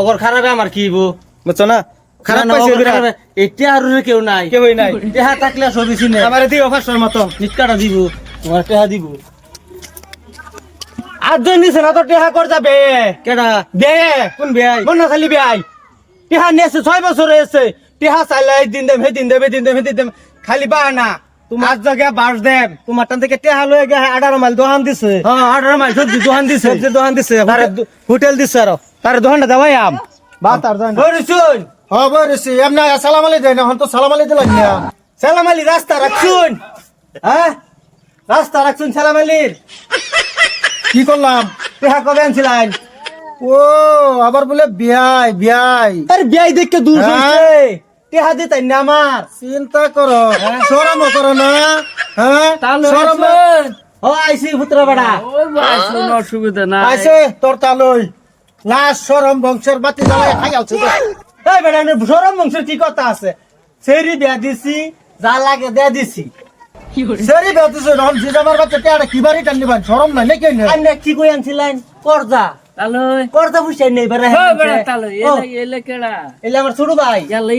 ওগর খারাপ আমার কি বো বুঝছো না খারাপ না, পাইছে ওগর বিরাট খারাপ, এতিয়া আর কেউ নাই কেউই নাই টেহা থাকলে সবই চিনে আমারে দিও 500 মতো নিটকাটা দিব তোমার টেহা দিব আটজন নিছে না তো টেহা কর যাবে কেডা দে কোন বেয়াই মন না খালি বেআই টেহা নিয়েছে 6 বছর হয়েছে টেহা চাইলে এই দিন দেম হে দিন দেম খালি বাহানা তোমার জায়গা বাস দেম তোমার টান থেকে টেহা লয়ে গে 18 মাইল দোকান দিছে হ্যাঁ 18 মাইল সবজি দোকান দিছে সবজি দোকান দিছে তারে হোটেল দিছে আর তার দোকানটা দেওয়াই আম বা তার দোকান ওরে শুন হবে রেসি এমনা সালাম আলাইকুম দেয় না হন তো সালাম আলাইকুম দিলাম না সালাম আলী রাস্তা রাখছুন হ্যাঁ রাস্তা রাখছুন সালাম আলীর কি করলাম টেহা কবে আনছিলেন ও আবার বলে বিয়াই বিয়াই আরে বিয়াই দেখে দূর হ্যাঁ? হইছে টেহা দিতেন না আমার চিন্তা করো শরম করো না হ্যাঁ তাহলে শরম ও আইসি পুত্র বড়া ওই ভাই কোনো অসুবিধা নাই আইছে তোর তালই লাশ শরম বংশের বাতি জ্বালায় খাই আলছে এই বেটা সরম বংশের কি কথা আছে সেরি বিয়া দিছি যা লাগে দেয়া দিছি সেরি বেতেছে রন জিজামার বাচ্চা টেয়াটা কি বাড়ি টান নিবান শরম নাই নাকি না আন্না কি কই আনছিলেন করজা তাহলে করজা বুঝাই নেই বেটা ও বেটা তাহলে এলে কেডা এলে আমার ছোট ভাই ইয়ালে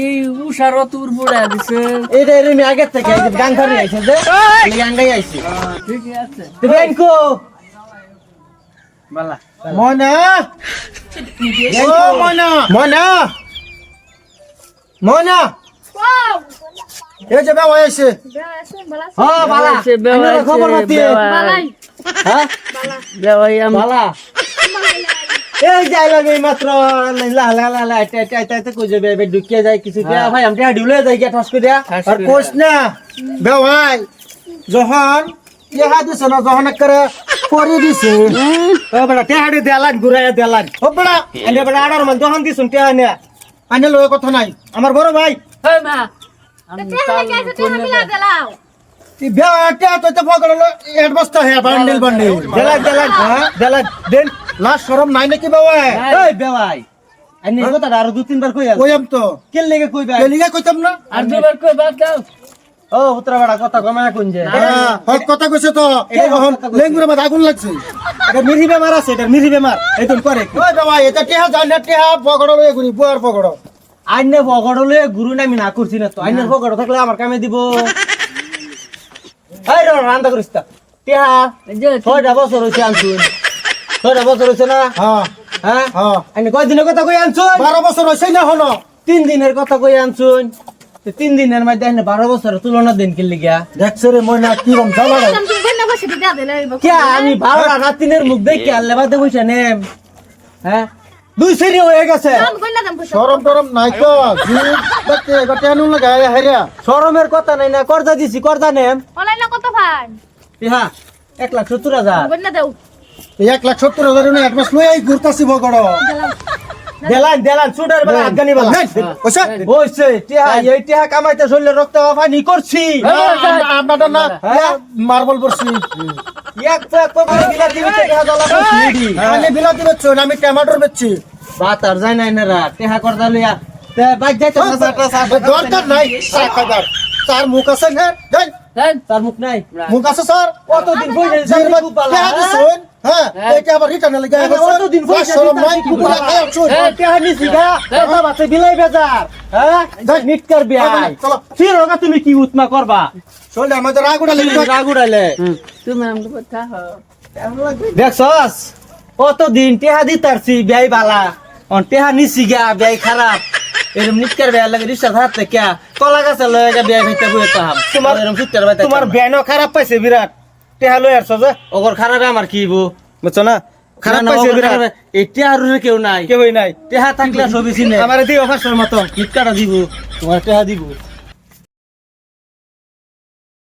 উষার তুর বুড়া দিছে এটা এর আগে থেকে গান ধরে আইছে যে গান গাই আইছে ঠিক আছে তুমি আইনকো বালা ময়না ও ময়না ময়না ময়না এই যে বাবা এসে হ্যাঁ বালা সে বেওয়া আইনের খবর পাতি হ্যাঁ বেওয়াই বালা এই যাই লাগে মাত্র লা লা লা লা এটা কই যাবে বে ঢুকিয়ে যায় কিছু দিয়া ভাই আমি ঢুলে যাই গিয়া ঠস করে দিয়া আর কোস না বেওয়াই যখন ইহা দিছে না যখন করে পরি দিছে ও বড় টেহাড়ি দেলান ঘুরাইয়া দেলান ও বড়া এনে বড় আড়ার মান দহন দিছুন টেহা নে আনে লয় কথা নাই আমার বড় ভাই ওই মা আমি তাল এই বেওয়াটা তো তো পকড়লো এক বস্তা হে বান্ডিল বান্ডিল দেলান দেলান দেলান দেন লাশ শরম নাই নাকি বাবা এই বেওয়াই আইনে কথা আরো দু তিনবার কই আল কইম তো কেন লেগে কইবা কেলিগা কইতাম না আর দুবার কই বাদ দাও ও পুত্র বড় কথা কমায় কোন যে হ্যাঁ হক কথা কইছে তো এখন লেঙ্গুরে মধ্যে আগুন লাগছে এটা মিরি বেমার আছে এটা মিরি বেমার এই তুমি করে কি? ওই বাবা এটা টেহা জান না টেহা পকড় লয়ে ঘুরি বুয়ার পকড় আইনে পকড়লে গুরু নামি না করছি না তো আইনে পকড় থাকলে আমার কামে দিব এই রে রান্না করিস তা টিহা এই যে 6টা বছর হইছে আনছুন 6টা বছর হইছে না হ্যাঁ হ্যাঁ হ্যাঁ আইনে কয় দিনের কথা কই আনছুন 12 বছর হইছে না হলো 3 দিনের কথা কই আনছুন 3 দিনের মধ্যে আইনে 12 বছরের তুলনা দিন কি লিগা দেখছে রে ময়না কি রকম জ্বালা রে কে আমি 12 রাতিনের মুখ দেখে আল্লাহ বাদে বইসা নেম হ্যাঁ 2 সেরি হয়ে গেছে শরম টরম নাই তো জি দেখতে গটে আনু লাগায় হেরিয়া শরমের কথা নাই না করজা দিছি করজা নেম টিহা 1,70,000 1,70,000 না এক মাস লই আই ঘুরতাছি পকড় দেলান দেলান সুডার বেলা আফগানি বেলা ওসা বইছে টিহা এই টিহা কামাইতে শরীরে রক্ত পানি করছি আমাটা না মার্বল পড়ছি এক পাক করে দিলা দিবি টিহা দলা করছি আমি বিলাতি বেচছো আমি টমেটোর বেচছি বাতার যায় নাই না রা টিহা করদা লইয়া তে বাজ যাইতে দরকার নাই খাবার তার মুখ আছে না দেন তার মুখ নাই মুখ আছে স্যার কতদিন কইলে জিরবা যাবি বালা দিছুন হ্যাঁ এটা আবার রিটার্ন লাগা কতদিন পয়সা শরম নাই কুকুরা খায় শুন টিহা নিছি গা কথা বাতে বিলাই বেজার হ্যাঁ নিট কর বিয়াই চলো ফিরোগা তুমি কি উতমা করবা চল আমাদের রাগুড়া লাগবে রাগুড়াইলে তুমি আমাকে কথা দেখছস কতদিন টেহা দিতারছি বিয়াই বালা অন টেহা নিছি গা বিয়াই খারাপ এরম নিটকার বিয়া লাগে রিস্তা থাকতে কে কলা গাছে লয়ে গা বিয়াই ভিতরে বইতে তাহাম তোমার এরম সুত্তর বাইতে তোমার ব্যানও খারাপ পাইছে বিরাট টেহা লই আসছ যে ওগর খারাপ আমার কি বো বুঝছো না খারাপ না, পাইছে ওগর বিরাট খারাপ, এই টেহার কেউ নাই কেউই নাই টেহা থাকলে সবই চিনে আমারে দিও 500 মতো নিটকাটা দিব তোমার টেহা দিব